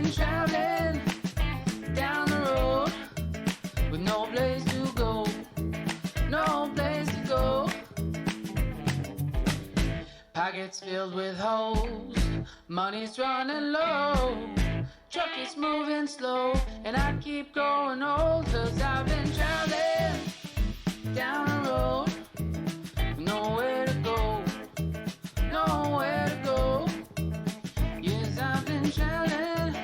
been traveling down the road with no place to go, no place to go. Pockets filled with holes, money's running low, truck is moving slow, and I keep going old, 'cause I've been traveling down the road with nowhere to go, nowhere to go. Yes, I've been traveling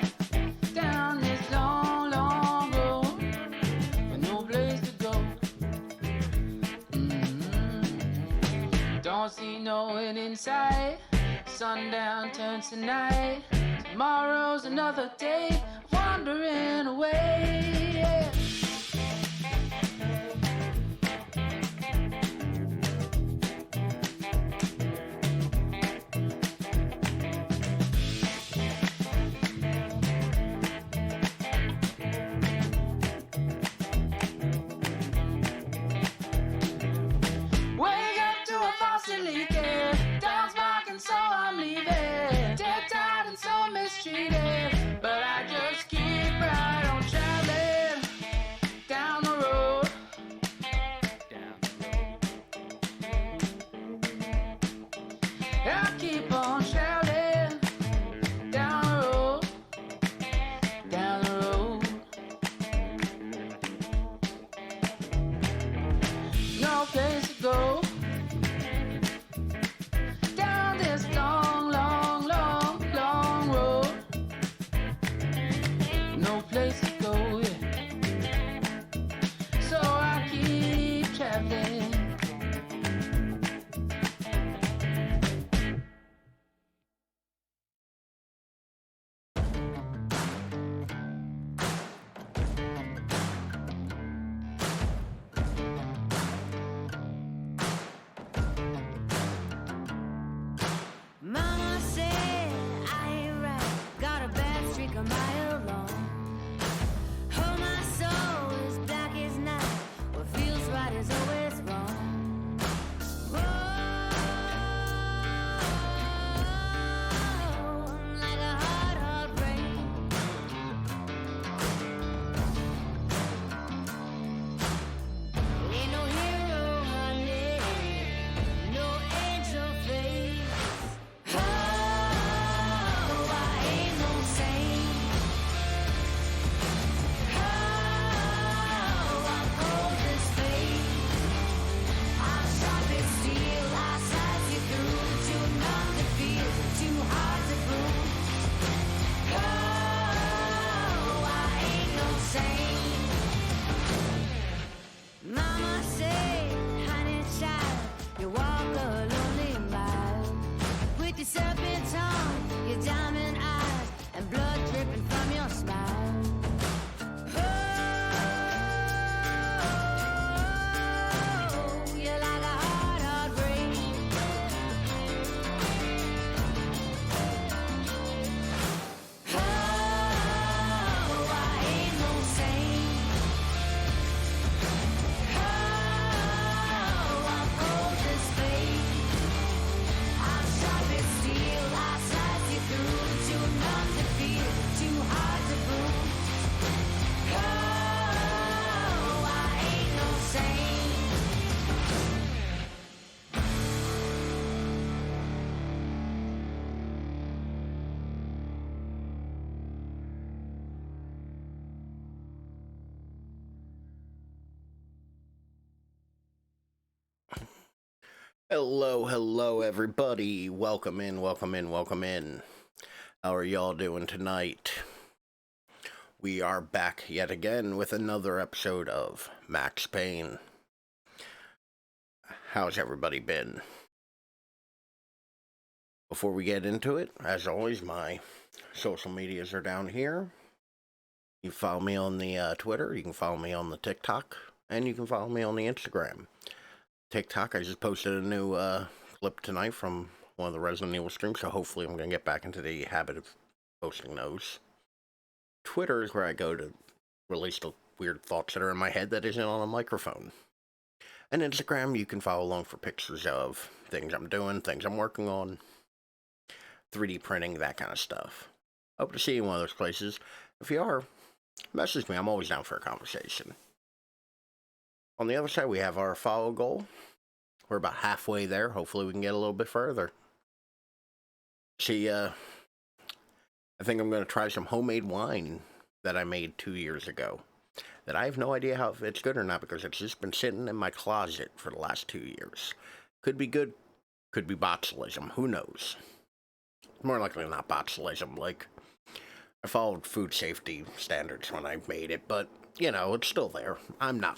down this long, long road with no place to go. Don't see no end in sight. Sundown turns to night. Tomorrow's another day, wandering away. Yeah. Wake up to a faucet leaking, down's barking, so I'm leaving. Dead tired and so mistreated, but I just keep right on traveling down the road. I keep on traveling down the road, down the road. No place to go. Down this long, long, long, long road. No place to go, yeah. So I keep traveling. Mama said I ain't right, got a bad streak a mile long. Oh, my soul is black as night, what feels right is always wrong. Whoa, like a hard, hard rain. Ain't no hero, honey, no angel face. Oh, I ain't no saint. Oh, I'm cold as fate. I'm sharp as steel. I slice you through. Too numb to feel, too hard to prove. Oh, I ain't no saint. Mama said, honey child, you walk a lonely mile with your serpent tongue, your diamond eyes, and blood dripping from your smile. Oh, you're like a hard, hard rain. Oh, I ain't no saint. Oh, I'm cold as fate. I'm sharp as steel. I slice you through. Too numb to feel, too hard to prove. Oh, I ain't no saint. Hello, everybody. Welcome in. How are y'all doing tonight? We are back yet again with another episode of Max Payne. How's everybody been? Before we get into it, as always, my social medias are down here. You can follow me on the Twitter, you can follow me on the TikTok, and you can follow me on the Instagram. TikTok, I just posted a new clip tonight from one of the Resident Evil streams, so hopefully I'm going to get back into the habit of posting those. Twitter is where I go to release the weird thoughts that are in my head that isn't on a microphone. And Instagram, you can follow along for pictures of things I'm doing, things I'm working on, 3D printing, that kind of stuff. Hope to see you in one of those places. If you are, message me. I'm always down for a conversation. On the other side, we have our follow goal. We're about halfway there. Hopefully we can get a little bit further. See, I think I'm going to try some homemade wine that I made 2 years ago. That I have no idea how if it's good or not because it's just been sitting in my closet for the last 2 years. Could be good, could be botulism. Who knows? More likely not botulism. Like, I followed food safety standards when I made it, but, you know, it's still there. I'm not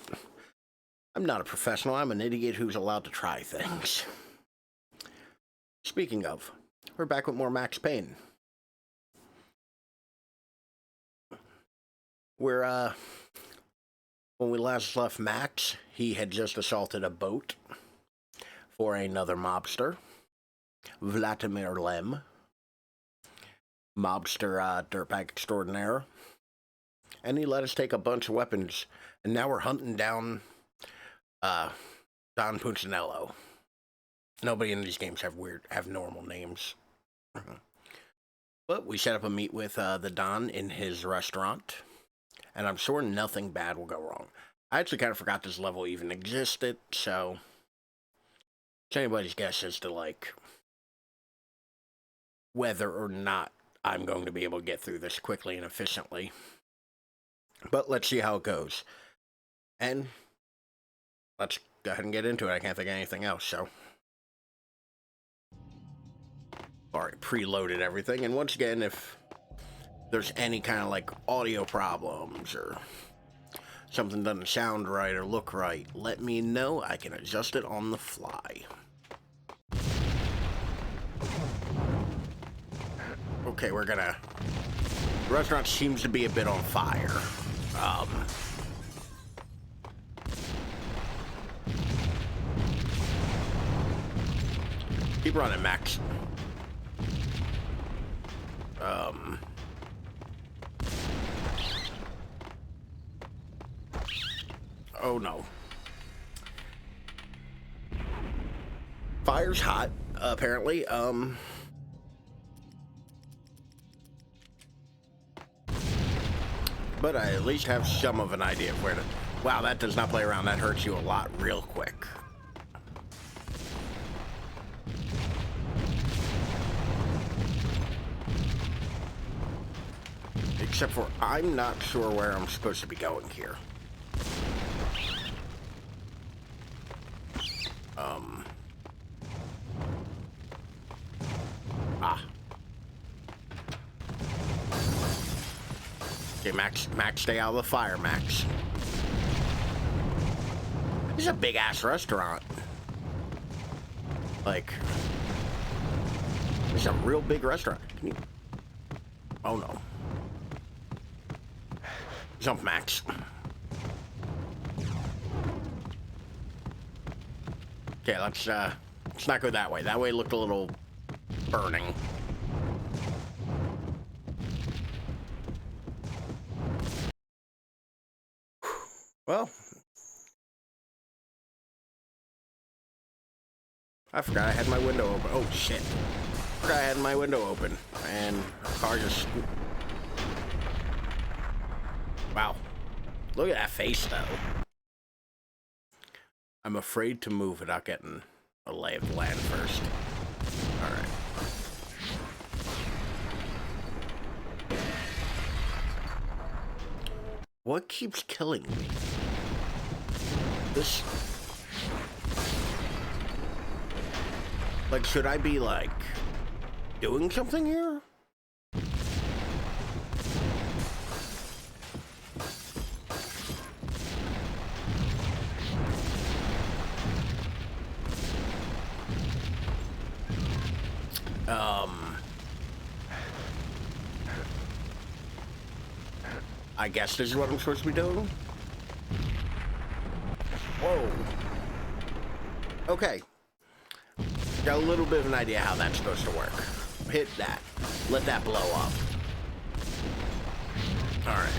a professional. I'm an idiot who's allowed to try things. Speaking of, we're back with more Max Payne. We're, when we last left Max, he had just assaulted a boat for another mobster, Vladimir Lem. Mobster, dirtbag extraordinaire. And he let us take a bunch of weapons, and now we're hunting down, Don Punchinello. Nobody in these games have normal names. But we set up a meet with, the Don in his restaurant, and I'm sure nothing bad will go wrong. I actually kind of forgot this level even existed, so it's anybody's guess as to, like, whether or not I'm going to be able to get through this quickly and efficiently. But let's see how it goes. And let's go ahead and get into it. I can't think of anything else, so. Alright, preloaded everything. And once again, if there's any kind of like audio problems or something doesn't sound right or look right, let me know. I can adjust it on the fly. Okay, we're gonna... The restaurant seems to be a bit on fire. Keep running, Max. Oh no. Fire's hot, apparently. But I at least have some of an idea of where to... Wow, that does not play around. That hurts you a lot real quick. Except for I'm not sure where I'm supposed to be going here. Okay, Max, stay out of the fire, Max. This is a big-ass restaurant. Like, this is a real big restaurant. Can you... Oh, no. Jump, Max. Okay, let's not go that way. That way looked a little burning. Well, I forgot I had my window open. Oh, shit. I forgot I had my window open. And the car just... Wow. Look at that face, though. I'm afraid to move without getting a lay of the land first. Alright. What keeps killing me? This... Like, should I be, like, doing something here? I guess this is what I'm supposed to be doing? Whoa. Okay. Got a little bit of an idea how that's supposed to work. Hit that. Let that blow up. Alright.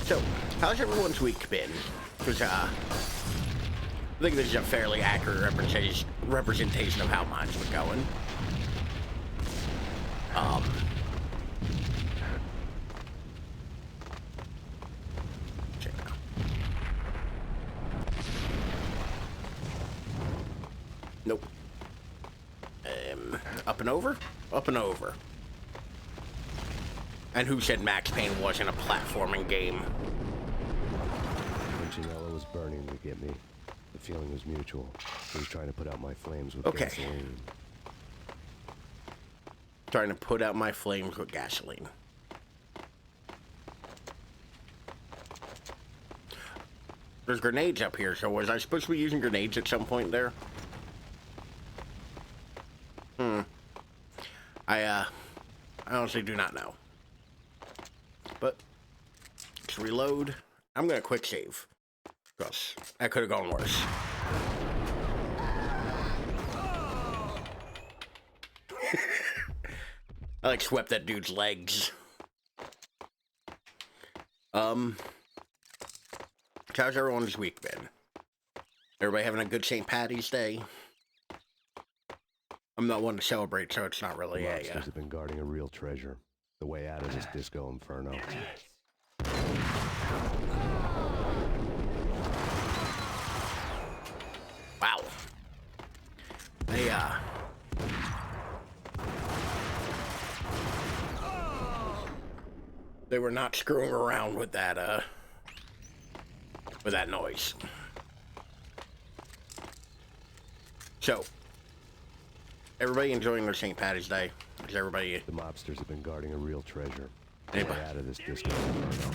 So, how's everyone's week been? Because, I think this is a fairly accurate representation of how mine's been going. Check it out. Nope. Up and over? Up and over. And who said Max Payne wasn't a platforming game? Punchinello was burning to get me. The feeling was mutual. He was trying to put out my flames with Okay. gasoline. Trying to put out my flames with gasoline. There's grenades up here, so was I supposed to be using grenades at some point there? I honestly do not know. But let's reload. I'm gonna quick save. Because that could have gone worse. I like swept that dude's legs. How's everyone's week been? Everybody having a good St. Patty's Day? I'm not one to celebrate, so it's not really The a... monsters have been guarding a real treasure. The way out of this disco inferno. Wow. They were not screwing around with that noise. So, everybody enjoying their St. Patty's Day? Is everybody... The mobsters have been guarding a real treasure. The Anybody? way out of this disco inferno.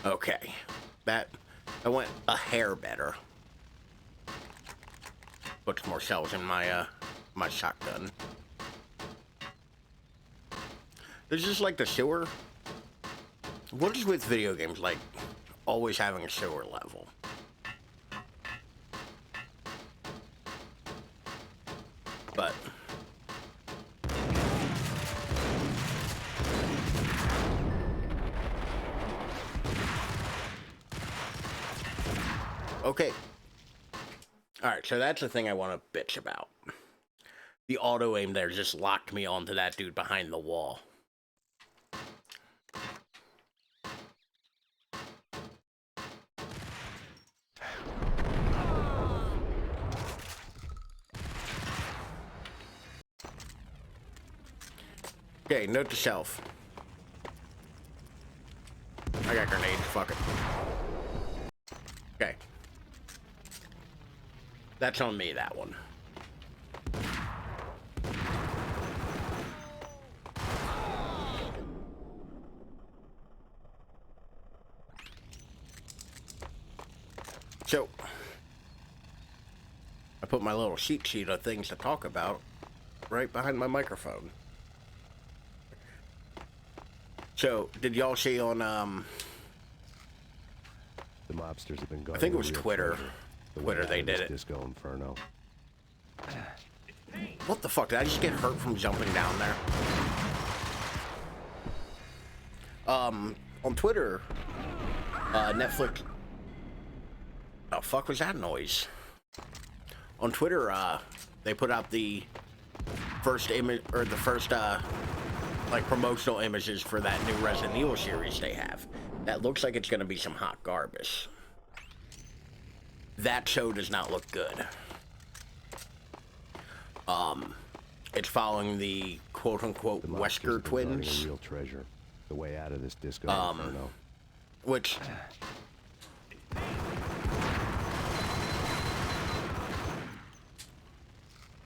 Okay. That went a hair better. Puts more shells in my my shotgun. This is like the sewer. What is with video games like always having a sewer level? But okay. Alright, so that's the thing I want to bitch about. The auto aim there just locked me onto that dude behind the wall. Okay, note to self. I got grenades, fuck it. Okay. That's on me, that one. So, I put my little sheet of things to talk about right behind my microphone. So, did y'all see on, The mobsters have been guarding I think it a was real Twitter. treasure. The way Twitter, out they of did this it. Disco inferno. What the fuck? Did I just get hurt from jumping down there? On Twitter, Netflix... Oh, fuck was that noise? On Twitter, they put out the first image, or the first, like, promotional images for that new Resident Evil series they have. That looks like it's gonna be some hot garbage. That show does not look good. It's following the quote-unquote The mobsters Wesker have been guarding twins, a real treasure. The way out of this disco inferno. which...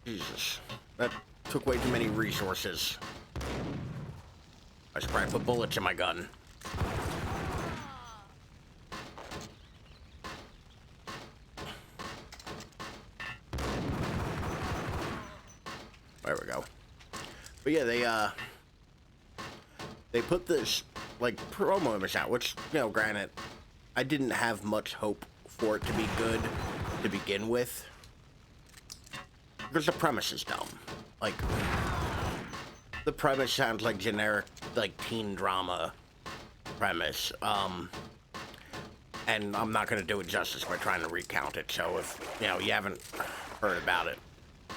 Jesus, that took way too many resources. I should probably put bullets in my gun. There we go. But yeah, they put this, like, promo image out, which, you know, granted, I didn't have much hope for it to be good to begin with. Because the premise is dumb. Like, the premise sounds like generic, like, teen drama premise. And I'm not going to do it justice by trying to recount it, so if, you know, you haven't heard about it,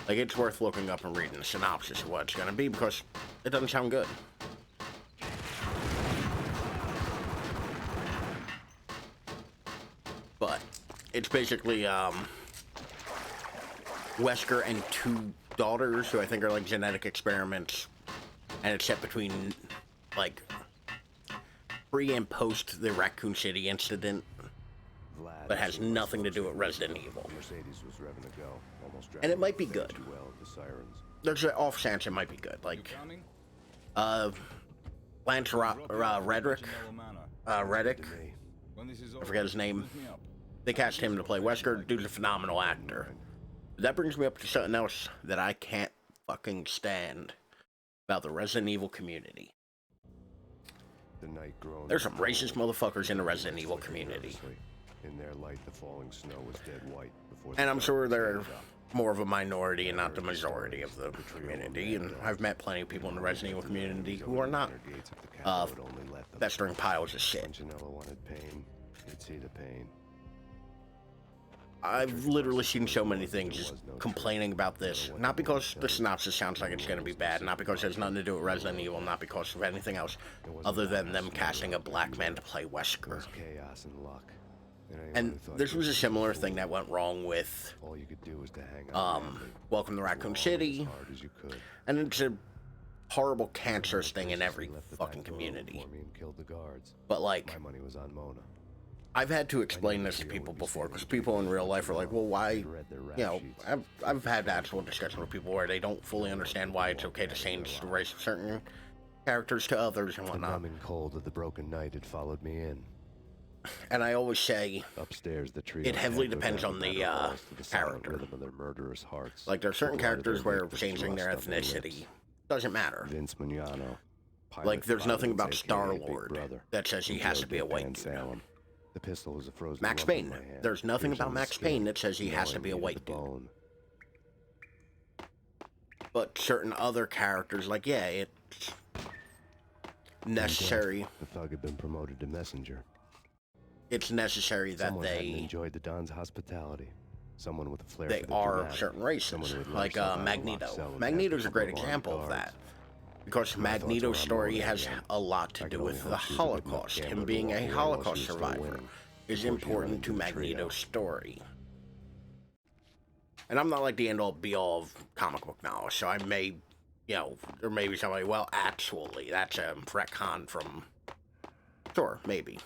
like, it's worth looking up and reading the synopsis of what it's going to be, because it doesn't sound good. But it's basically, Wesker and two daughters, who I think are, like, genetic experiments, and it's set between, like, pre and post the Raccoon City incident, but has nothing to do with Resident Evil. Mercedes was revving to go, almost And it might be good. too well with the sirens. There's an off chance it might be good. Like, Lance Reddick, Reddick, I forget his name. They cast him to play Wesker. Dude's a phenomenal actor. That brings me up to something else that I can't fucking stand about the Resident Evil community. The night groaned. There's some racist motherfuckers in the Resident Evil community. In their light, the falling snow was dead white before. And I'm sure they're more of a minority and not the majority of the community. And I've met plenty of people in the Resident Evil community who are not festering piles of shit. Janella wanted pain. He'd see the pain. I've literally seen so many things just complaining about this. Not because the synopsis sounds like it's going to be bad, not because it has nothing to do with Resident Evil, not because of anything else, other than them casting a black man to play Wesker. Chaos and luck. And this was a similar thing that went wrong with all you could do was to hang on. Welcome to Raccoon City. And it's a horrible cancerous thing in every fucking community. But like, my money was on Mona. I've had to explain this to people before, because people in real life are like, well, why, you know, I've had actual discussion with people where they don't fully understand why it's okay to change the race of certain characters to others and whatnot. The numbing cold of the broken night had followed me in. And I always say, upstairs, the tree it heavily depends on the character. Of their murderous hearts. Like, there are certain characters where changing their ethnicity doesn't matter. Vince Mignogno. Like, there's nothing about Star-Lord that says he has to be a white dude. The pistol was a frozen Max Payne. There's nothing about Max Payne that says he has to be a white dude. But certain other characters, like, yeah, it's necessary. The thug had been promoted to messenger. It's necessary that Someone hadn't they enjoyed the Don's hospitality. Someone with a flair they for the are dramatic. certain races, like Magneto. Magneto's a great example of that. Because Magneto's story has a lot to do with the Holocaust. Him being a Holocaust survivor is important to Magneto's story. And I'm not like the end-all be-all of comic book knowledge, so I may, you know, there may be somebody, well, actually, that's a retcon from... Sure, maybe.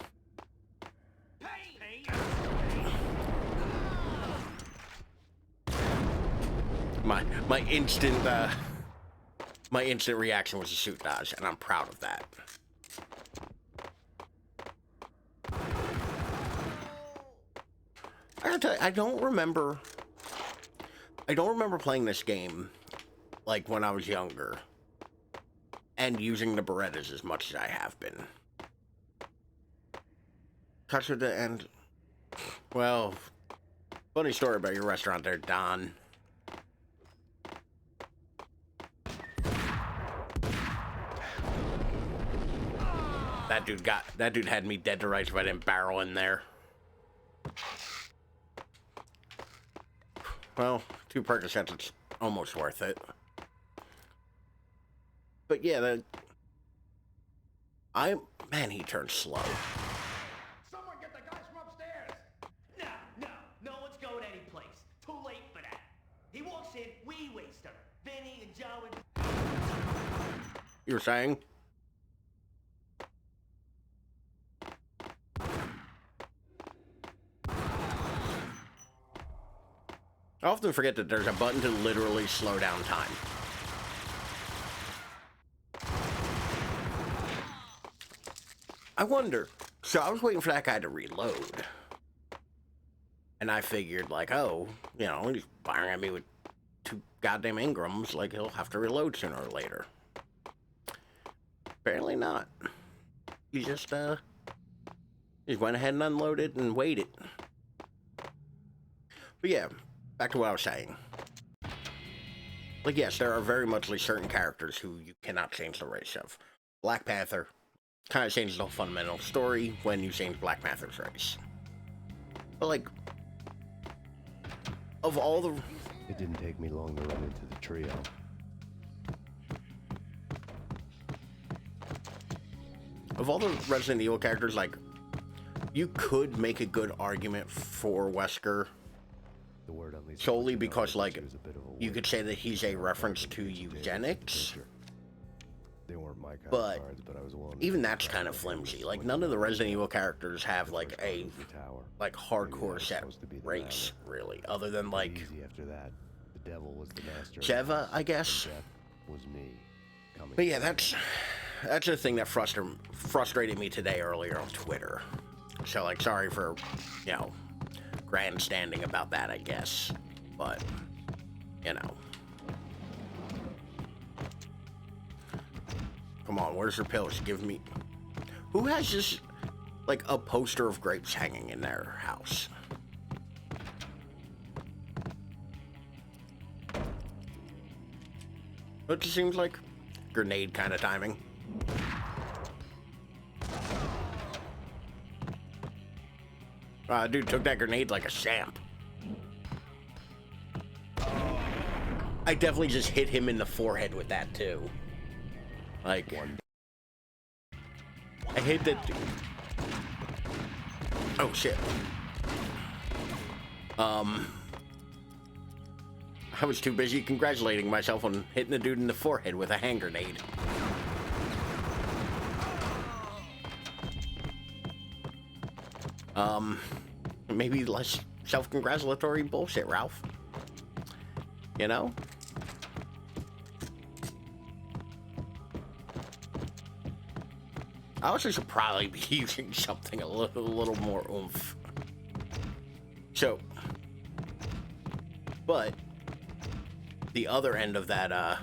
My instant reaction was a shoot dodge, and I'm proud of that. I gotta tell you, I don't remember playing this game like when I was younger and using the Berettas as much as I have been. Touch with the end. Well, funny story about your restaurant there, Don. That dude had me dead to rights if I didn't barrel in there. Well, 2 Percocets, it's almost worth it. But yeah, man, he turned slow. Someone get the guys from upstairs! No one's going anyplace. Too late for that. He walks in, we waste her. Vinny and Joe and... You were saying? I often forget that there's a button to literally slow down time. I wonder, so I was waiting for that guy to reload. And I figured, like, oh, you know, he's firing at me with 2 goddamn Ingrams, like, he'll have to reload sooner or later. Apparently not. He just went ahead and unloaded and waited. But yeah, back to what I was saying. Like, yes, there are very much certain characters who you cannot change the race of. Black Panther kind of changes the fundamental story when you change Black Panther's race. But like, of all the... It didn't take me long to run into the trio. Of all the Resident Evil characters, like, you could make a good argument for Wesker. The word on Lisa Solely Butcher because, noted like, she was a bit of a you witch. could say that he's a reference to eugenics. They weren't my kind But of cards, but I was willing to even take that's the kind of crowd flimsy. with Like, when none of the I Resident Evil characters have, like, first a, got into the tower. like, Maybe hardcore that was set supposed to be the race, matter. really. Other than, like, Easy after that. The devil was the master. of Sheva, the house, I guess. and death was me. Coming But yeah, to that's the thing that frustrated me today earlier on Twitter. So, like, sorry for, you know, grandstanding about that, I guess. But, you know. Come on, where's her pills? Give me... Who has just, like, a poster of grapes hanging in their house? It just seems like grenade kind of timing. Dude took that grenade like a champ. I definitely just hit him in the forehead with that too. Like, I hit that dude. Oh shit. I was too busy congratulating myself on hitting the dude in the forehead with a hand grenade. Maybe less self-congratulatory bullshit, Ralph. You know? I also should probably be using something a little more oomph. So, but the other end of that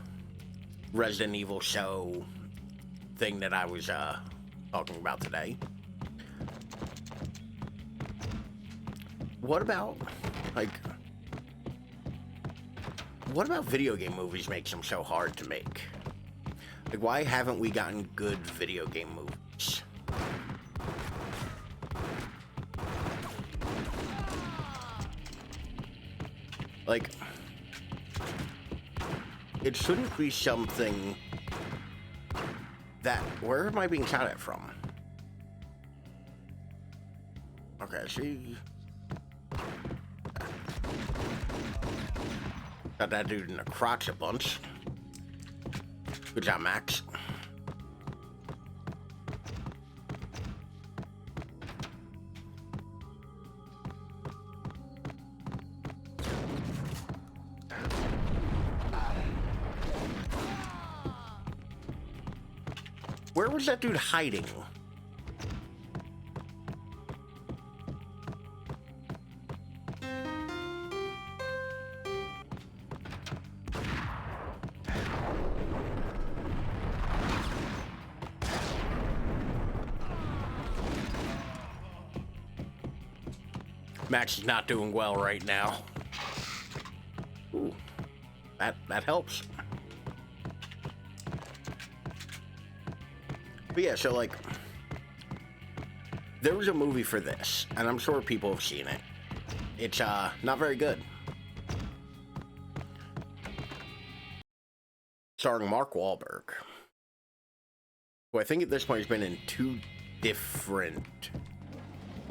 Resident Evil show thing that I was talking about today. What about, like, what about video game movies makes them so hard to make? Like, why haven't we gotten good video game movies? Like, it shouldn't be something that... Where am I being shot at from? Okay, see... Got that dude in the crotch a bunch. Good job, Max. Where was that dude hiding? Max is not doing well right now. Ooh, that helps. But yeah, so like, there was a movie for this, and I'm sure people have seen it. It's not very good. Starring Mark Wahlberg, who I think at this point has been in 2 different,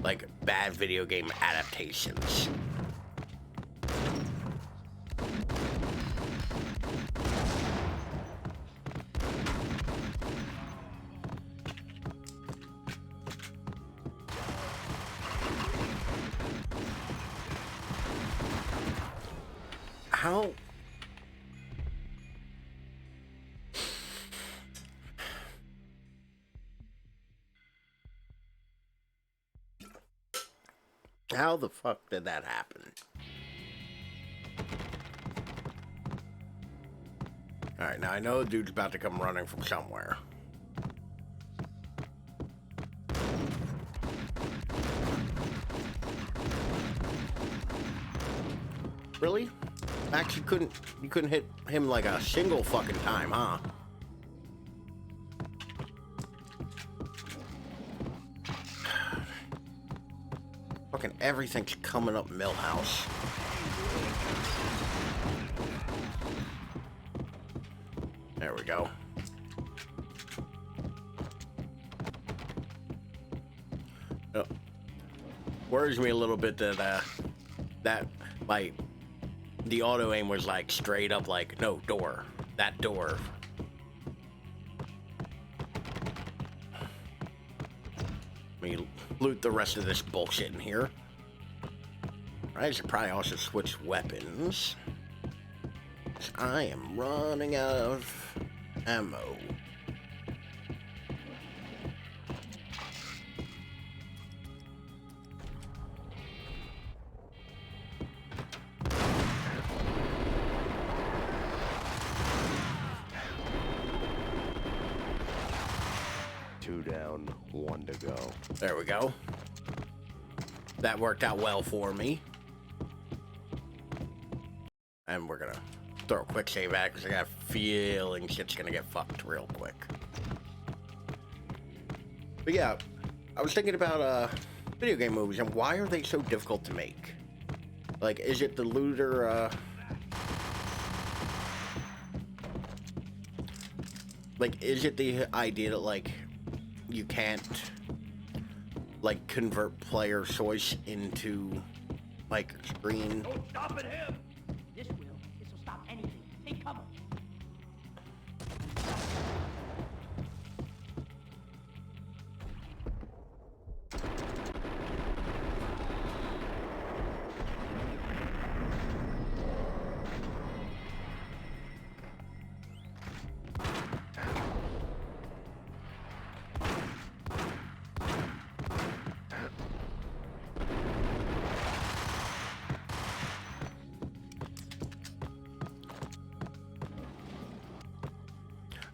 like, bad video game adaptations. How... How the fuck did that happen? Alright, now I know the dude's about to come running from somewhere. Really? Max, you couldn't hit him like a single fucking time, huh? Fucking everything's coming up Millhouse. There we go. Oh. Worries me a little bit that like the auto aim was like straight up like no door. That door. Let me loot the rest of this bullshit in here. I should probably also switch weapons. I am running out of ammo. Two down, one to go. There we go. That worked out well for me. And we're gonna throw a quick save at it because I got a feeling shit's gonna get fucked real quick. But yeah, I was thinking about video game movies and why are they so difficult to make? Like, is it the looter, like, is it the idea that, like, you can't, like, convert player choice into, like, screen? Don't stop at him! This will stop anything. Take cover.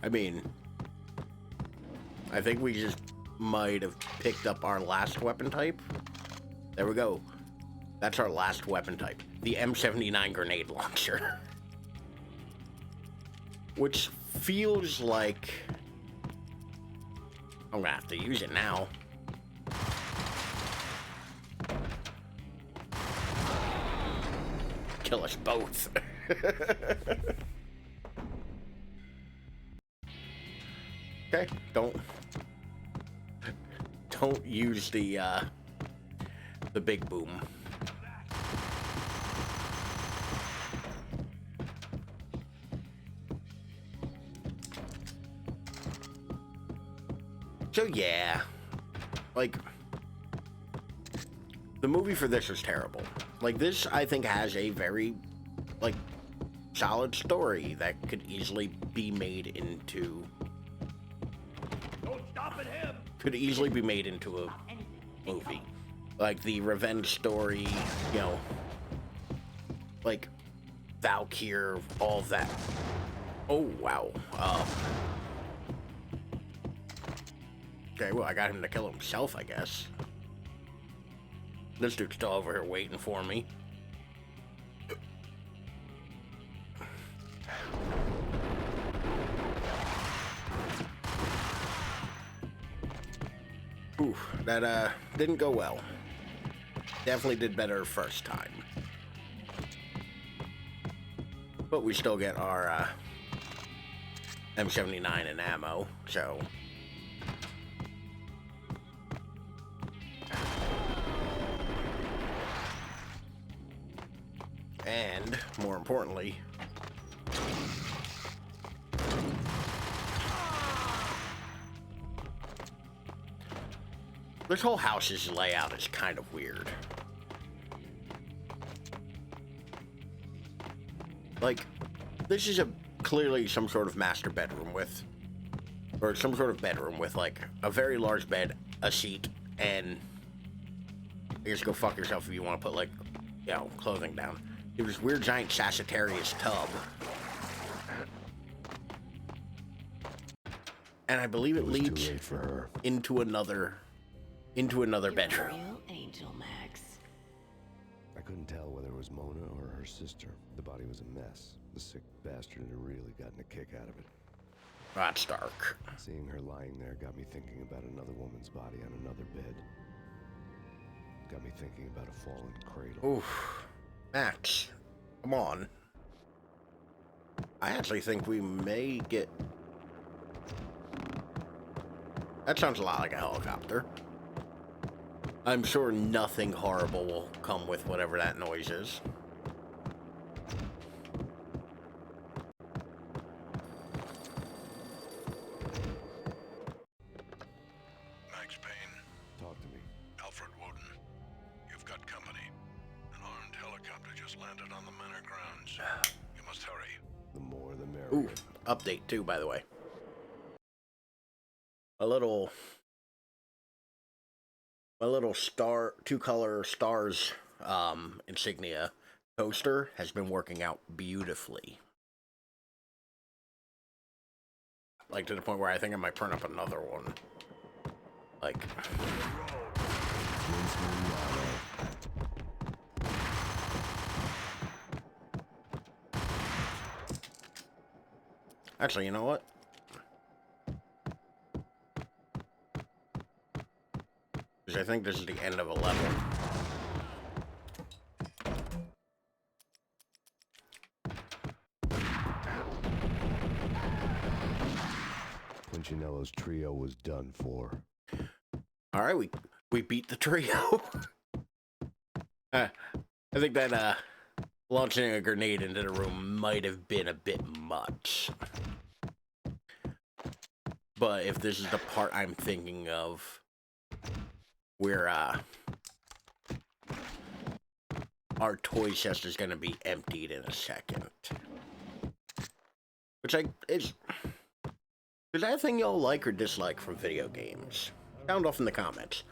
I mean, I think we just might have picked up our last weapon type. There we go. That's our last weapon type. The M79 grenade launcher. Which feels like I'm gonna have to use it now. Kill us both. Okay, don't use the big boom. So yeah, like, the movie for this was terrible. Like, this, I think, has a very, like, solid story that could easily be made into... Don't stop at him! Could easily be made into a movie. Like, the revenge story, you know, like, Valkyr, all of that. Oh, wow. Okay, well, I got him to kill himself, I guess. This dude's still over here waiting for me. Oof, that, didn't go well. Definitely did better first time. But we still get our, M79 and ammo, so... And, more importantly... This whole house's layout is kind of weird. Like, this is clearly some sort of master bedroom with... Or some sort of bedroom with, like, a very large bed, a seat, and... I guess go fuck yourself if you want to put, like, you know, clothing down. There's this weird giant Sagittarius tub. And I believe it leads Too late for her. into another bedroom. Real angel, Max. I couldn't tell whether it was Mona or her sister. The body was a mess. The sick bastard had really gotten a kick out of it. That's dark. Seeing her lying there got me thinking about another woman's body on another bed. Got me thinking about a fallen cradle. Oof. Max, come on. I actually think we may get... That sounds a lot like a helicopter. I'm sure nothing horrible will come with whatever that noise is. Max Payne, Talk to me. Alfred Woden. You've got company. An armed helicopter just landed on the manor grounds. You must hurry. The more the Ooh, merrier. update too, by the way. My little star, two-color stars insignia poster has been working out beautifully. Like, to the point where I think I might print up another one. Like... Actually, you know what? Because I think this is the end of a level. Punchinello's trio was done for. Alright, we beat the trio. I think that launching a grenade into the room might have been a bit much. But if this is the part I'm thinking of, where our toy chest is going to be emptied in a second. Which is that a thing y'all like or dislike from video games? Sound off in the comments.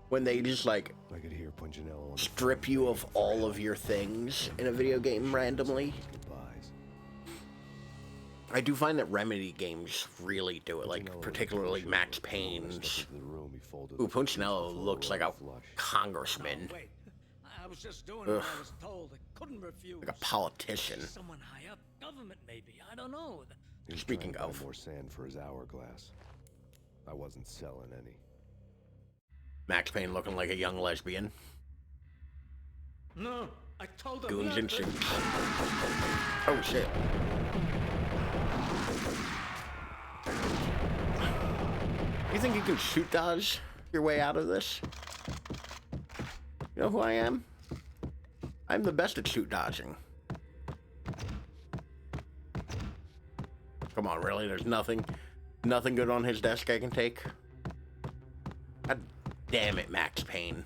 When they just like I could hear Punchinello strip you of all of your things in a video game randomly. goodbyes. I do find that Remedy games really do it, like particularly Max Payne's. Ooh, Punchinello looks like a congressman, Wait, I was just doing Ugh. what I was told. I couldn't refuse. like a politician. Someone high up, government maybe. I don't know. He was Speaking trying to buy of. more sand for his hourglass. I wasn't selling any. Max Payne looking like a young lesbian. No, I told him. Goons not and to. suits. Oh shit. You think you can shoot dodge your way out of this? You know who I am? I'm the best at shoot dodging. Come on, really? There's nothing good on his desk I can take? God damn it, Max Payne.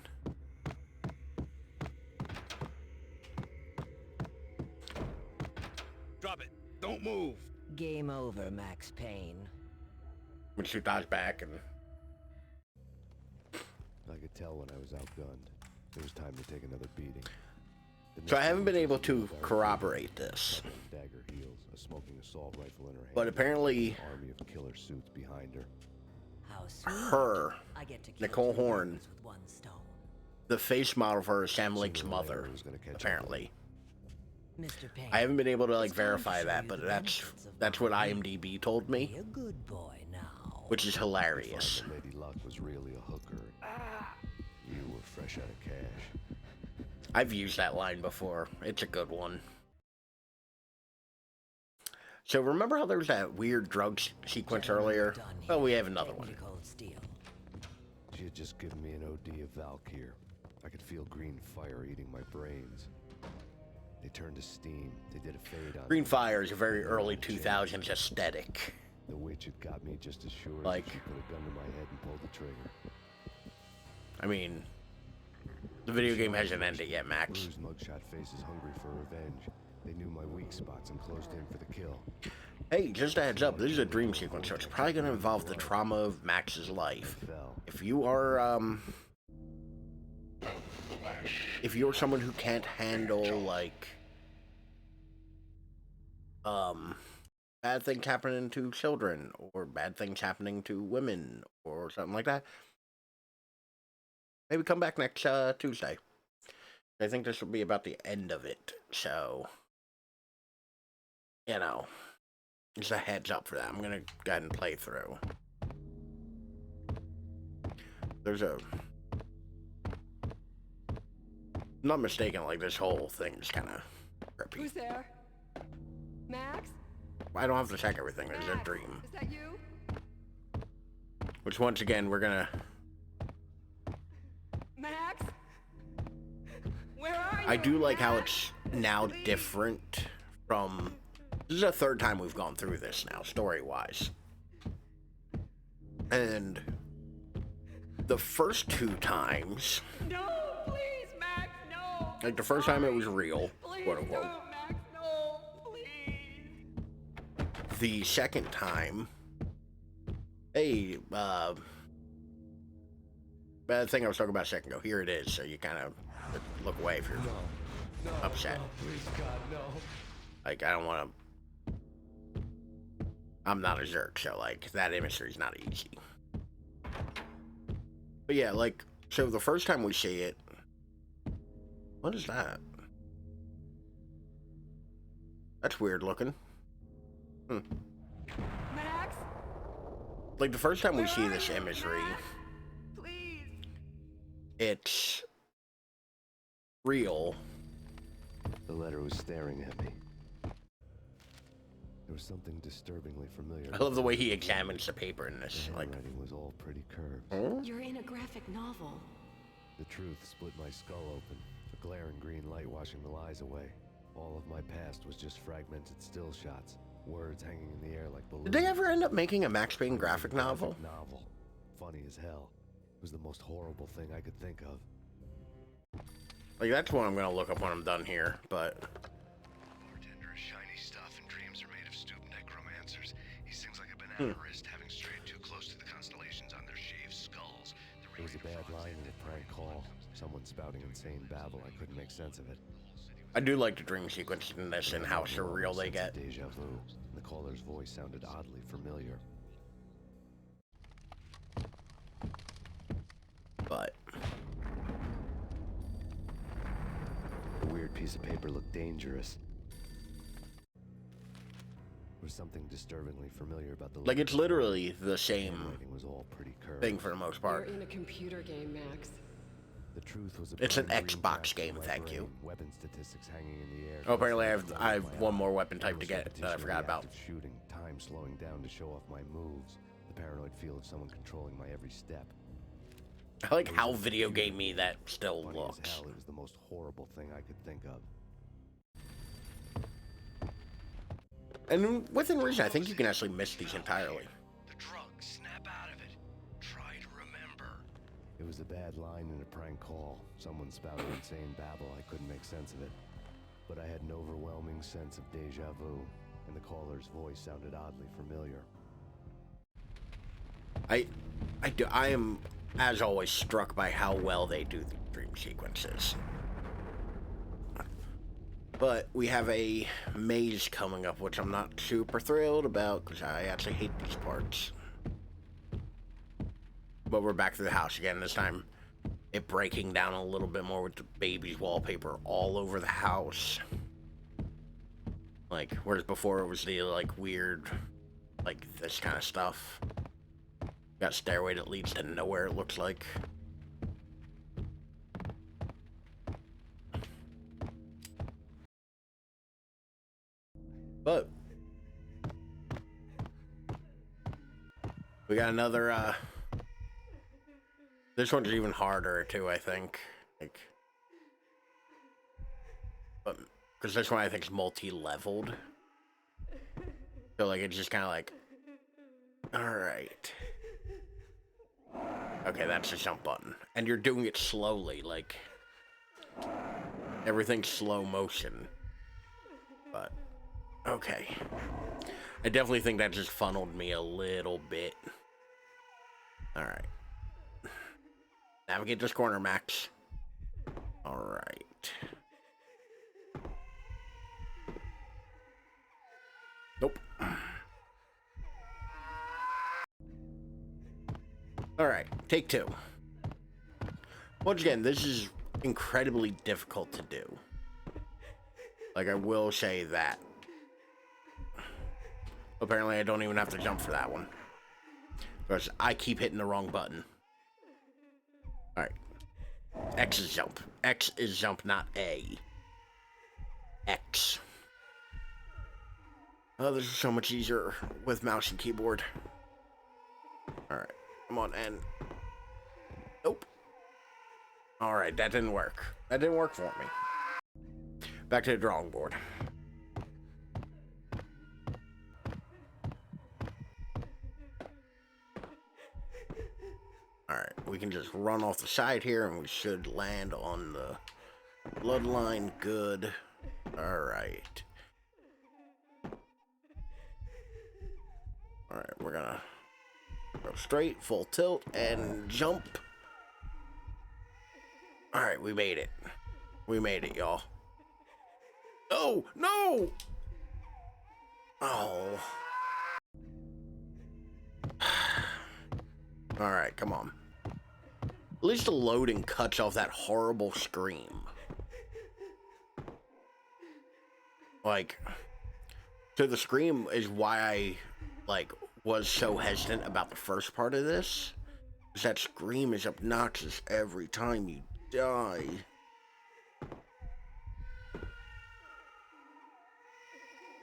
Drop it. Don't move. Game over, Max Payne. I'm gonna shoot dodge back and... I could tell when I was outgunned. It was time to take another beating. The So I next haven't been thing able was to with our corroborate this. dagger heels, a smoking assault rifle in her hand. But apparently- an army of killer suits behind her. How sweet. Her, I get to kill Nicole two Horn, birds with one stone. the face model for her is Sam Lake's Sooner or later, mother, it was gonna catch up apparently. Mr. Payne. I haven't been able to like it's time to verify show that, you but the that's benefits of what lying. IMDb told me, Be a good boy now. which is Find hilarious. that Lady Luck was really a hooker. You were fresh out of cash. I've used that line before. It's a good one. So remember how there was that weird drug sequence earlier? Done Well, we here. have another Take one. me to Cold Steel. She had just given me an OD of Valkyr. I could feel green fire eating my brains. They turned to steam. They did a fade on Green me. Fire is a very early 2000s aesthetic. The witch had got me just as sure as Like- if she put a gun to my head and pulled the trigger. I mean, the video game hasn't ended yet, Max. Bruised mugshot faces hungry for revenge. They knew my weak spots and closed in for the kill. Hey, just a heads up, this is a dream sequence, so it's probably going to involve the trauma of Max's life. I fell. If you are, if you're someone who can't handle, like, bad things happening to children, or bad things happening to women, or something like that, maybe come back next, Tuesday. I think this will be about the end of it, so, you know, just a heads up for that. I'm gonna go ahead and play through. there's a... I'm not mistaken, like, this whole thing is kind of trippy. Who's there? Max? I don't have to check everything, there's a Max, dream. is that you? Which, once again, we're gonna... Max? Where are you? I do like how Max? it's now Please. different from... This is the third time we've gone through this now, story-wise. And the first two times, No, please, Max, no. like the first time it was real, Please quote unquote. don't, Max, no, please. The second time, hey, bad thing I was talking about a second ago, here it is, so you kind of look away if you're upset. Please, God, no. Like, I don't want to... I'm not a jerk, so, like, that imagery's not easy. But yeah, like, so the first time we see it... What is that? That's weird looking. Max? Like, the first time we Where see are this you, imagery, Max? Please. it's... real. The letter was staring at me. There was something disturbingly familiar. I love the way he examines the paper in this, The like... handwriting was all pretty curved. Huh? You're in a graphic novel. The truth split my skull open, a glaring green light washing the lies away. All of my past was just fragmented still shots, words hanging in the air like balloons. Did they ever end up making a Max Payne graphic novel? Funny as hell. It was the most horrible thing I could think of. Like, that's what I'm gonna look up when I'm done here, but... Bartender is shiny stuff, and dreams are made of stupid necromancers. He sings like a banana wrist, having strayed too close to the constellations on their shaved skulls. There was a bad line in a prank call. Someone spouting insane babble. I couldn't make sense of it. I do like the dream sequence in this and how surreal they get. Deja vu. The caller's voice sounded oddly familiar. But... The weird piece of paper looked dangerous. There was something disturbingly familiar about the like, it's literally the same handwriting was all pretty curved. thing for the most You're part. in a computer game, Max. The truth was a It's an bright green Xbox patch game, in my thank you. brain, weapon statistics hanging in the air. Oh, apparently constantly I have flowing one my more eye. weapon type to get that I forgot about. Repetition, reactive shooting, time slowing down to show off my moves. The paranoid feel of someone controlling my every step. I like how video gamey that still Funny looks. as hell, it was the most horrible thing I could think of. And within reason, I think you can actually miss these entirely. The drug, snap out of it. Try to remember. It was a bad line in a prank call. Someone spouted insane babble. I couldn't make sense of it. But I had an overwhelming sense of deja vu, and the caller's voice sounded oddly familiar. I am, as always, struck by how well they do the dream sequences. But we have a maze coming up, which I'm not super thrilled about, because I actually hate these parts. But we're back to the house again, this time it breaking down a little bit more with the baby's wallpaper all over the house. Like, whereas before it was the, like, weird, like, this kind of stuff. Got a stairway that leads to nowhere, it looks like. But we got another, this one's even harder too, I think. Like, but because this one I think is multi-leveled. So like it's just kind of like, all right. Okay, that's the jump button, and you're doing it slowly, like everything's slow motion. But okay, I definitely think that just funneled me a little bit. All right, navigate this corner, Max. All right. Nope. All right, take two. Once again, this is incredibly difficult to do. Like, I will say that. Apparently, I don't even have to jump for that one. Because I keep hitting the wrong button. Alright. X is jump. X is jump, not A. X. Oh, this is so much easier with mouse and keyboard. Alright. Come on, N. Nope. Alright, that didn't work. That didn't work for me. Back to the drawing board. Alright, we can just run off the side here and we should land on the bloodline. Good. Alright. Alright, we're gonna go straight, full tilt, and jump. Alright, we made it. We made it, y'all. Oh, no! Oh. Alright, come on. At least the loading cuts off that horrible scream. Like, so the scream is why I, like, was so hesitant about the first part of this. Because that scream is obnoxious every time you die.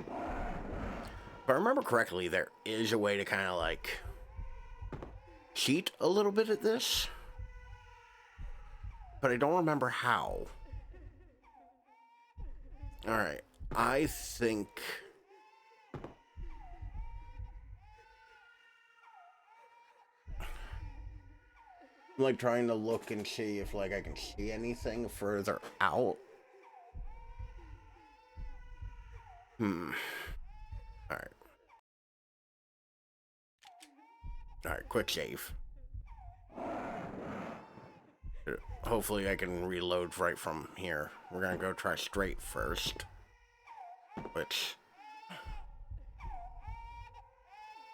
If I remember correctly, there is a way to kind of, like, cheat a little bit at this, but I don't remember how. Alright, I think I'm like trying to look and see if like I can see anything further out. Alright. Alright, quick save. Hopefully I can reload right from here. We're gonna go try straight first. Which...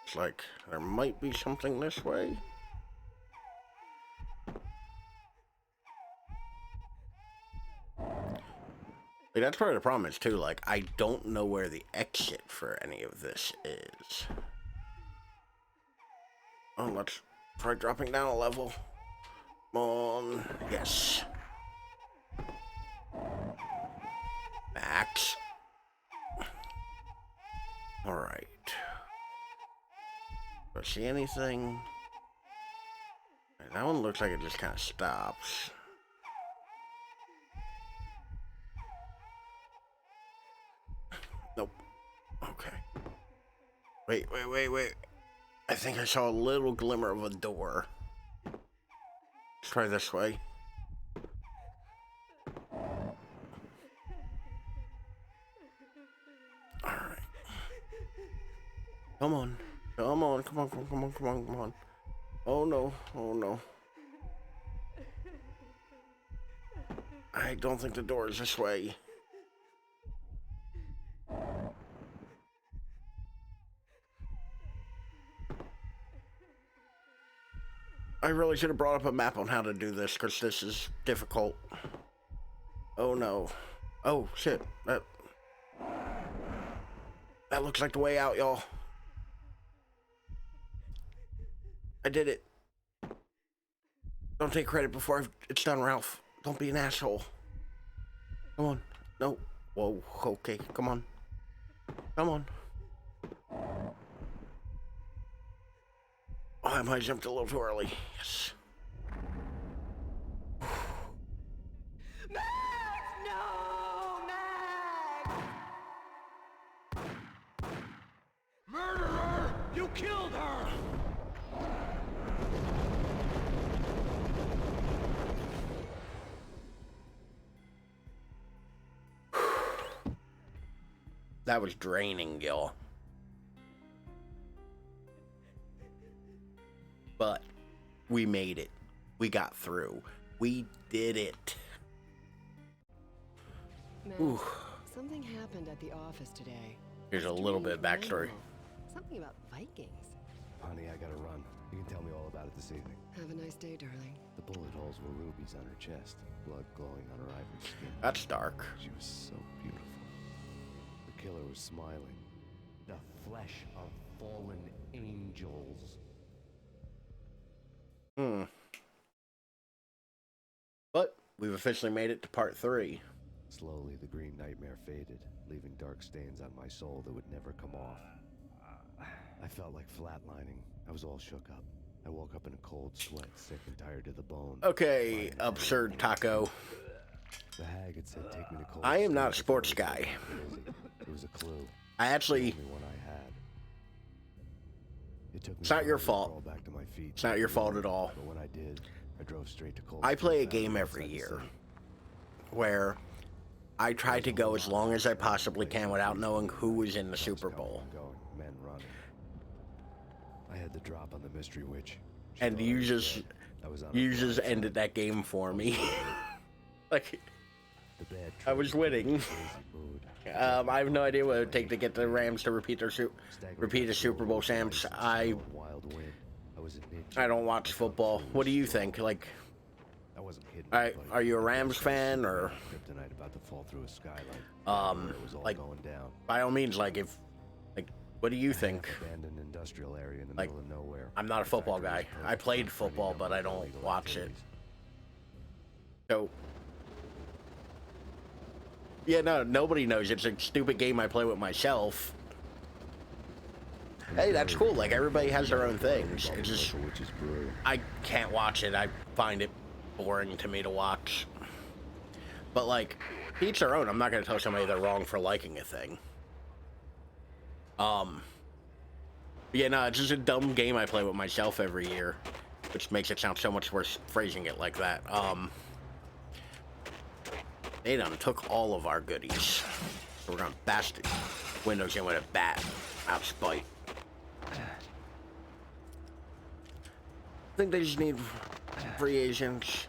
it's like, there might be something this way. Like, that's part of the problem is too, like, I don't know where the exit for any of this is. Oh, let's try dropping down a level. Come on. Yes. Max. Alright. Do I see anything? That one looks like it just kind of stops. Nope. Okay. Wait. I think I saw a little glimmer of a door. Let's try this way. Alright. Come on. Come on. Oh no. I don't think the door is this way. I really should have brought up a map on how to do this, because this is difficult. Oh no. Oh shit. That looks like the way out, y'all. I did it. Don't take credit before it's done, Ralph. Don't be an asshole. Come on. No. Whoa. Okay. Come on. Come on. Oh, I might have jumped a little too early. Yes. Max! No! Max! Murderer! You killed her! That was draining, y'all. But we made it. We got through. We did it. Max, Ooh. something happened at the office today. Here's a It's little bit of turning backstory. animal. Something about Vikings. Honey, I gotta run. You can tell me all about it this evening. Have a nice day, darling. The bullet holes were rubies on her chest, blood glowing on her ivory skin. That's dark. She was so beautiful. The killer was smiling. The flesh of fallen angels. we've officially made it to part 3. Slowly, the green nightmare faded, leaving dark stains on my soul that would never come off. I felt like flatlining. I was all shook up. I woke up in a cold sweat, sick and tired to the bone. Okay, absurd taco. The hag had said, "Take me to cold." I am not a sports guy. It was a clue. I actually... The only one I had. It took me It's not your forever to fault. crawl back to my feet. It's not your fault at all. But when I did, I drove straight to cold. I play a Spring game Valley every outside the year city. where I try to go as long as I possibly can without knowing who is in the Super Bowl. Men running. I had the drop on the mystery witch. She And thought I you was just dead. I was on a you blind ended that game for me. Like, The bad I was trip, winning. crazy mood. I have no idea what it would take to get the Rams to repeat the Super Bowl champs. Wild wind. I was a ninja. I don't watch football. What do you think? Like, I wasn't hidden. are you a Rams fan, or Kryptonite about to fall through a skylight. It was all like, going down. by all means, like, what do you think? Abandoned industrial area in the Like, middle of nowhere. I'm not a football guy. Factories I played perfect for football, any but I number of don't illegal watch it. activities. So, yeah, no, nobody knows. It's a stupid game I play with myself. Hey, that's cool. Like, everybody has their own things. It's just, Which is brew. I can't watch it. I find it boring to me to watch. But, like, each their own. I'm not going to tell somebody they're wrong for liking a thing. Yeah, no, it's just a dumb game I play with myself every year, which makes it sound so much worse phrasing it like that. They done took all of our goodies. So we're gonna bash the windows in with a bat out of spite. I think they just need free agents.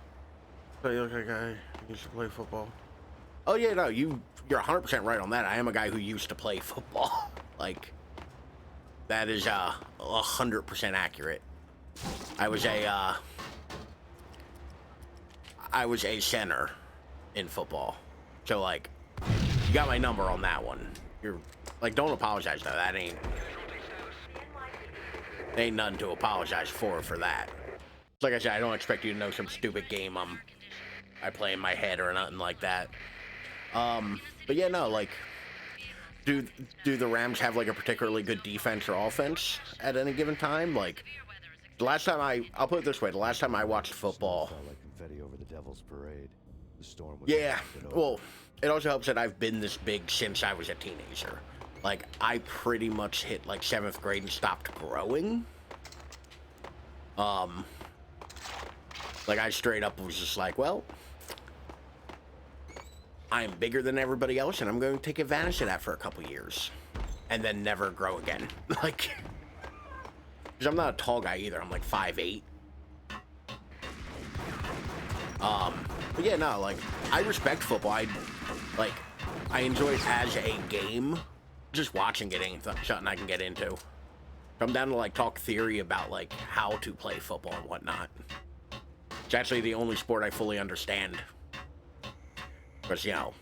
So you look like a guy who used to play football. Oh yeah, no, you're 100% right on that. I am a guy who used to play football. Like, that is 100% accurate. I was a center in football. So, like, you got my number on that one. You're like, don't apologize though. That ain't nothing to apologize for that. Like I said, I don't expect you to know some stupid game I play in my head or nothing like that. But yeah, no, like, do the Rams have like a particularly good defense or offense at any given time? Like, the last time I'll put it this way, the last time I watched football. Felt like confetti over the Devil's Parade. The storm was Yeah, wafted over. well, it also helps that I've been this big since I was a teenager. Like, I pretty much hit like 7th grade and stopped growing. Like, I straight up was just like, well, I'm bigger than everybody else, and I'm going to take advantage of that for a couple years, and then never grow again. Like, because I'm not a tall guy either. I'm like 5'8". But yeah, no, like, I respect football. I enjoy it as a game. Just watching it ain't something I can get into. I'm down to like talk theory about like how to play football and whatnot. It's actually the only sport I fully understand. Because, you know,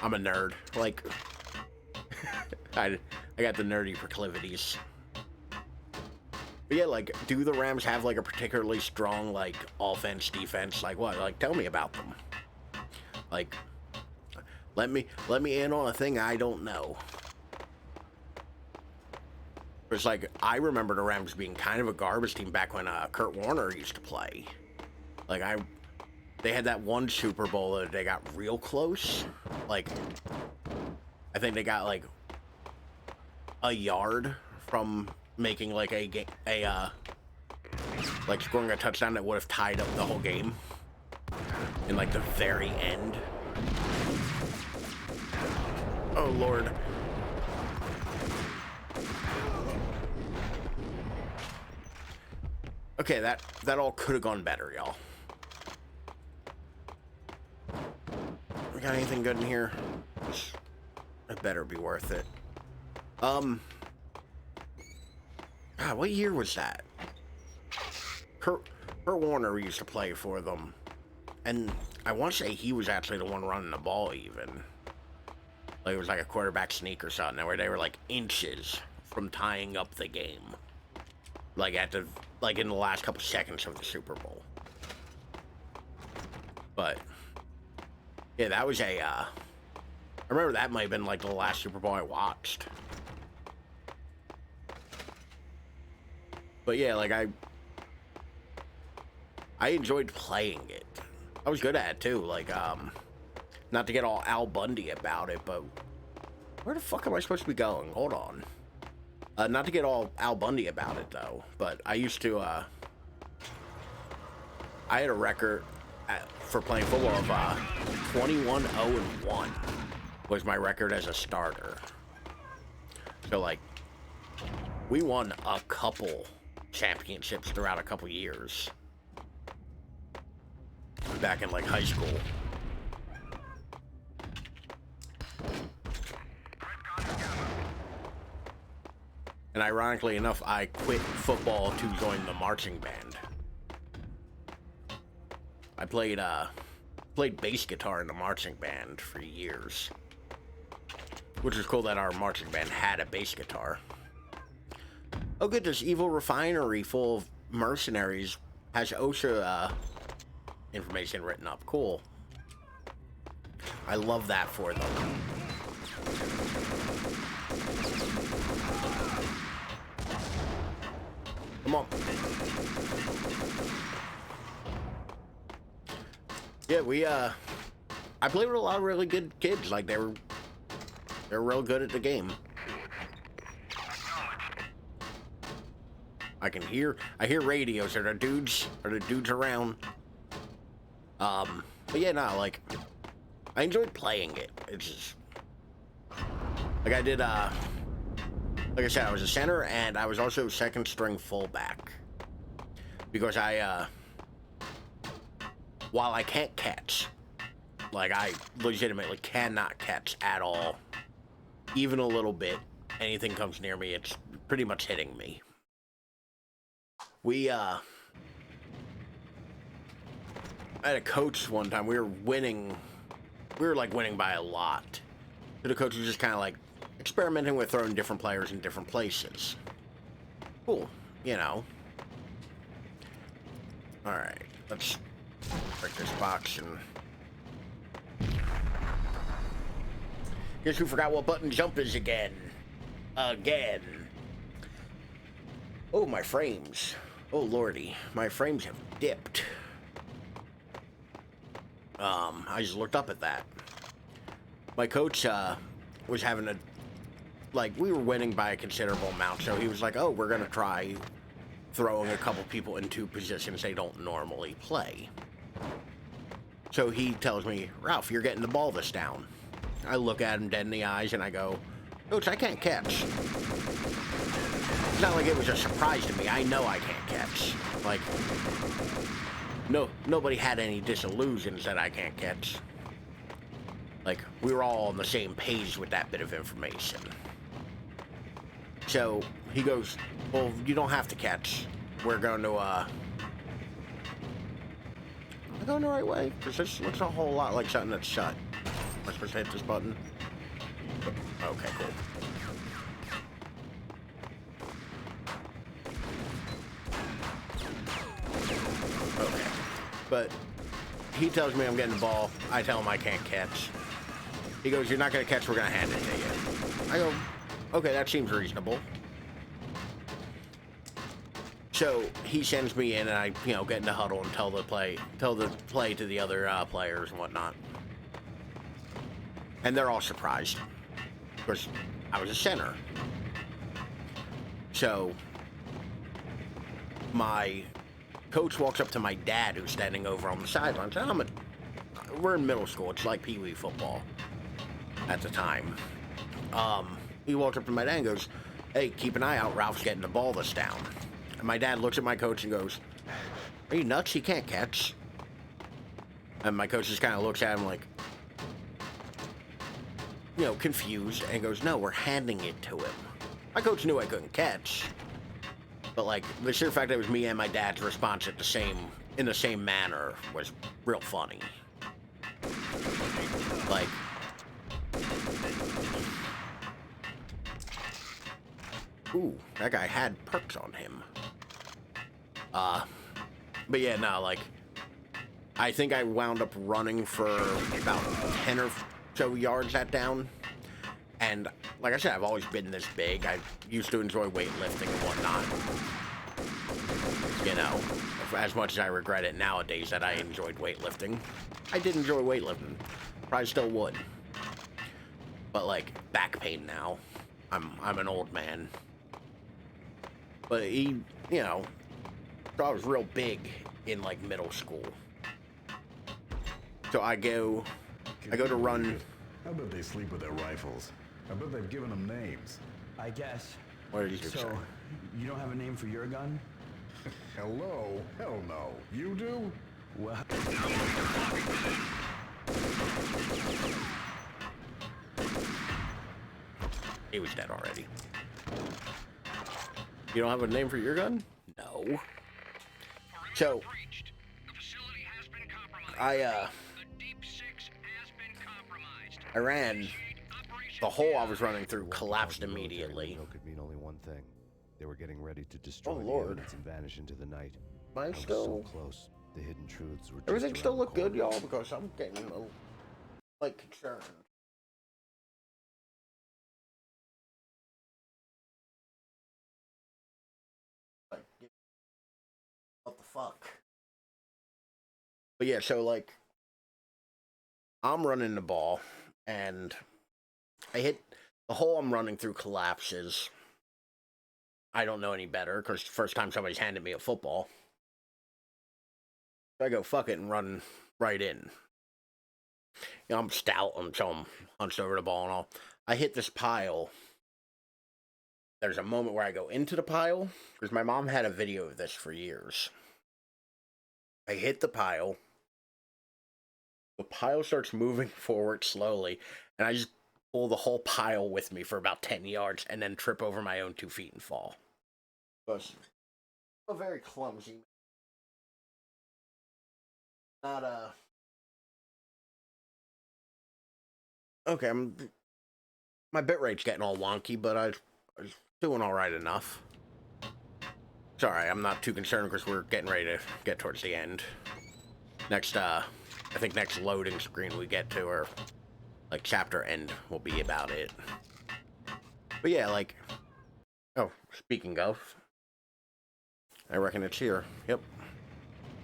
I'm a nerd. Like, I got the nerdy proclivities. But yeah, like, do the Rams have like a particularly strong like offense, defense? Like what? Like, tell me about them. Like, let me in on a thing I don't know. It's like, I remember the Rams being kind of a garbage team back when Kurt Warner used to play. Like, they had that one Super Bowl that they got real close. Like, I think they got like a yard from making like like scoring a touchdown that would have tied up the whole game in like the very end. Oh Lord. Okay, that all could have gone better, y'all. We got anything good in here? It better be worth it. God, what year was that? Kurt Warner used to play for them, and I want to say he was actually the one running the ball even. Like, it was like a quarterback sneak or something, where they were like inches from tying up the game. Like in the last couple seconds of the Super Bowl. But Yeah, that was a, I remember that might have been like the last Super Bowl I watched. But yeah, like I enjoyed playing it. I was good at it too, like, not to get all Al Bundy about it, but where the fuck am I supposed to be going? Hold on. Not to get all Al Bundy about it though, but I used to, I had a record for playing football of 21-0-1 was my record as a starter. So like, we won a couple championships throughout a couple years back in like high school. And ironically enough, I quit football to join the marching band. I played bass guitar in the marching band for years, which was cool that our marching band had a bass guitar. Oh good, this evil refinery full of mercenaries has OSHA information written up. Cool. I love that for them. Come on. Yeah, I played with a lot of really good kids. Like they're real good at the game. I hear radios. Are the dudes around? But yeah, no, like I enjoyed playing it. It's just like I did. Like I said, I was a center and I was also second string fullback because while I can't catch, like I legitimately cannot catch at all, even a little bit, anything comes near me, it's pretty much hitting me. I had a coach one time, we were like winning by a lot. So the coach was just kind of like experimenting with throwing different players in different places. Cool, you know. Alright, let's break this box and... Guess who forgot what button jump is again? Again. Oh, my frames. Oh, lordy. My frames have dipped. I just looked up at that. My coach, was having we were winning by a considerable amount, so he was like, oh, we're gonna try throwing a couple people into positions they don't normally play. So he tells me, Ralph, you're getting the ball this down. I look at him dead in the eyes and I go, Coach, I can't catch. It's not like it was a surprise to me. I know I can't catch. Like, nobody had any disillusions that I can't catch. Like, we were all on the same page with that bit of information. So, he goes, well, you don't have to catch. We're going to, Am I going the right way? Because this looks a whole lot like something that's shut. Am I supposed to hit this button? Okay, cool. Okay. But he tells me I'm getting the ball. I tell him I can't catch. He goes, you're not going to catch, we're going to hand it to you. I go, okay, that seems reasonable. So he sends me in and I, get in the huddle and tell the play to the other players and whatnot. And they're all surprised. Because I was a center. So my coach walks up to my dad who's standing over on the sidelines. We're in middle school. It's like Pee Wee football at the time. He walks up to my dad and goes, hey, keep an eye out. Ralph's getting the ball this down. And my dad looks at my coach and goes, are you nuts? He can't catch. And my coach just kind of looks at him like, confused, and goes, no, we're handing it to him. My coach knew I couldn't catch. But, the sheer fact that it was me and my dad's response in the same manner was real funny. Ooh, that guy had perks on him. But yeah, no, I think I wound up running for about 10 or so yards that down. And like I said, I've always been this big. I used to enjoy weightlifting and whatnot. You know, as much as I regret it nowadays that I enjoyed weightlifting, I did enjoy weightlifting. Probably still would. But like back pain now. I'm an old man. But he, you know, I was real big in like middle school. So I go to run. I bet they sleep with their rifles. I bet they've given them names. I guess. What did you say? So, you don't have a name for your gun? Hello? Hell no. You do? Well, He was dead already. You don't have a name for your gun? No. So, I ran. The hole I was running through collapsed immediately. Could mean only one thing. They were getting ready to destroy Oh, the Lord. evidence and vanish into the night. Am I I was still... so close. The hidden truths were just Everything around still the look good, corner. y'all? Because I'm getting a little, like, concerned. Like, what the fuck? But yeah, so, like, I'm running the ball, and I hit... The hole I'm running through collapses. I don't know any better, because the first time somebody's handed me a football. So I go, fuck it, and run right in. You know, I'm stout, so I'm hunched over the ball and all. I hit this pile. There's a moment where I go into the pile, because my mom had a video of this for years. I hit the pile. The pile starts moving forward slowly, and I just pull the whole pile with me for about 10 yards, and then trip over my own 2 feet and fall. But a very clumsy. Not a... Okay, my bit rate's getting all wonky, but I was doing all right enough. Sorry, I'm not too concerned because we're getting ready to get towards the end. Next, I think next loading screen we get to, or like chapter end, will be about it. But yeah, like, oh, speaking of, I reckon it's here. Yep.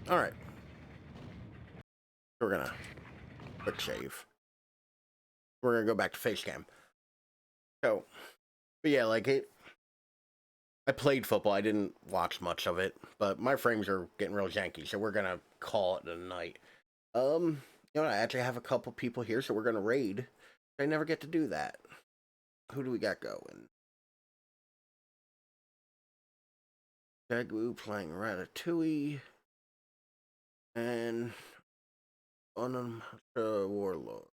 All right. We're gonna quick save. We're gonna go back to face cam. So, but yeah, like I played football. I didn't watch much of it, but my frames are getting real janky, so we're gonna call it a night. You know, I actually have a couple people here, so we're gonna raid. I never get to do that. Who do we got going? Jagu playing Ratatouille, and Warlord.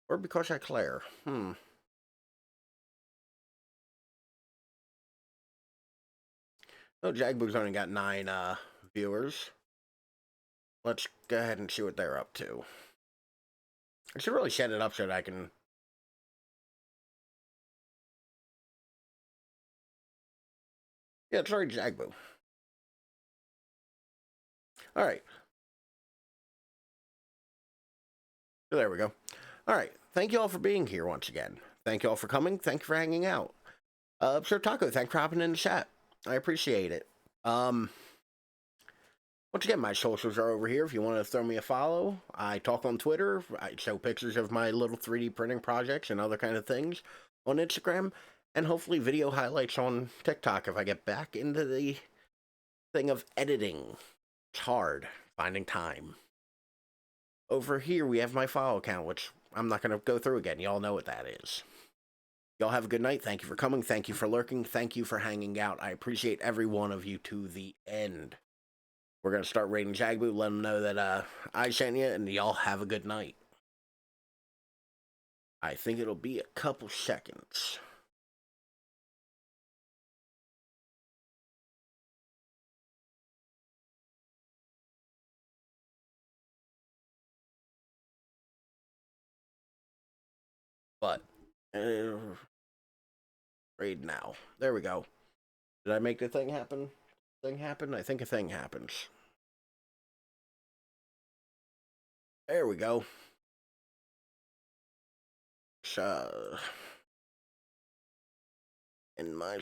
Or because I Claire. No, Jagboo's only got 9 viewers. Let's go ahead and see what they're up to. I should really set it up so that I can... Yeah, it's already Jagboo. Alright. So there we go. Alright, thank you all for being here once again. Thank you all for coming. Thank you for hanging out. So Taco, thanks for hopping in the chat. I appreciate it. Once again, my socials are over here if you want to throw me a follow. I talk on Twitter. I show pictures of my little 3D printing projects and other kind of things on Instagram. And hopefully video highlights on TikTok if I get back into the thing of editing. It's hard finding time. Over here, we have my follow account, which I'm not going to go through again. Y'all know what that is. Y'all have a good night. Thank you for coming. Thank you for lurking. Thank you for hanging out. I appreciate every one of you to the end. We're going to start rating Jagboo. Let them know that I sent you, and y'all have a good night. I think it'll be a couple seconds. But, raid now. There we go. Did I make the thing happen? Thing happen? I think a thing happens. There we go. So, in my